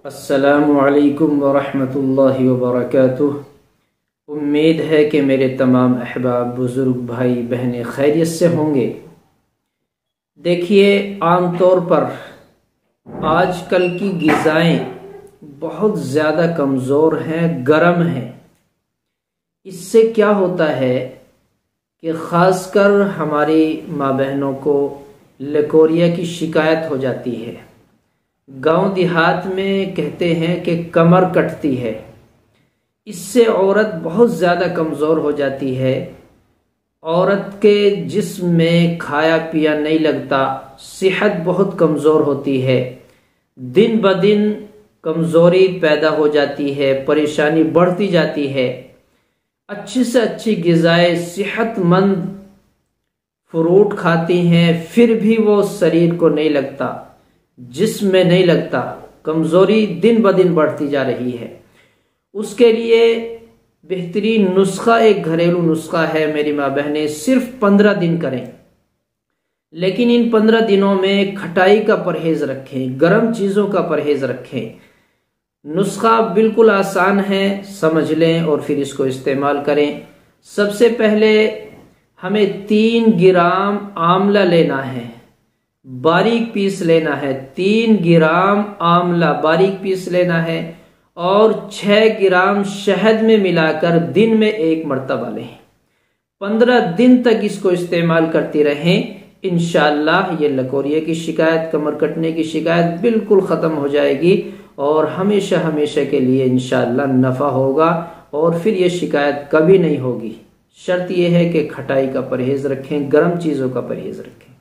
अस्सलामु अलैकुम वरहमतुल्लाहि वबरकातुह। उम्मीद है कि मेरे तमाम अहबाब बुज़ुर्ग भाई बहनें खैरियत से होंगे। देखिए, आम तौर पर आजकल की ग़िज़ाएँ बहुत ज़्यादा कमज़ोर हैं, गर्म हैं। इससे क्या होता है कि ख़ासकर हमारी माँ बहनों को लकोरिया की शिकायत हो जाती है। गांव देहात में कहते हैं कि कमर कटती है। इससे औरत बहुत ज़्यादा कमज़ोर हो जाती है। औरत के जिस्म में खाया पिया नहीं लगता, सेहत बहुत कमज़ोर होती है, दिन ब दिन कमज़ोरी पैदा हो जाती है, परेशानी बढ़ती जाती है। अच्छी से अच्छी ग़िज़ाएँ सेहतमंद फ्रूट खाती हैं, फिर भी वो शरीर को नहीं लगता, जिस्म में नहीं लगता, कमज़ोरी दिन ब दिन बढ़ती जा रही है। उसके लिए बेहतरीन नुस्खा, एक घरेलू नुस्खा है मेरी माँ बहनें, सिर्फ 15 दिन करें। लेकिन इन 15 दिनों में खटाई का परहेज़ रखें, गर्म चीज़ों का परहेज़ रखें। नुस्खा बिल्कुल आसान है, समझ लें और फिर इसको इस्तेमाल करें। सबसे पहले हमें 3 ग्राम आंवला लेना है, बारीक पीस लेना है। 3 ग्राम आंवला बारीक पीस लेना है और 6 ग्राम शहद में मिलाकर दिन में 1 मरतबा लें। 15 दिन तक इसको इस्तेमाल करती रहें। इंशाअल्लाह ये लकोरिया की शिकायत, कमर कटने की शिकायत बिल्कुल ख़त्म हो जाएगी और हमेशा हमेशा के लिए इंशाअल्लाह नफ़ा होगा और फिर ये शिकायत कभी नहीं होगी। शर्त यह है कि खटाई का परहेज़ रखें, गर्म चीज़ों का परहेज़ रखें।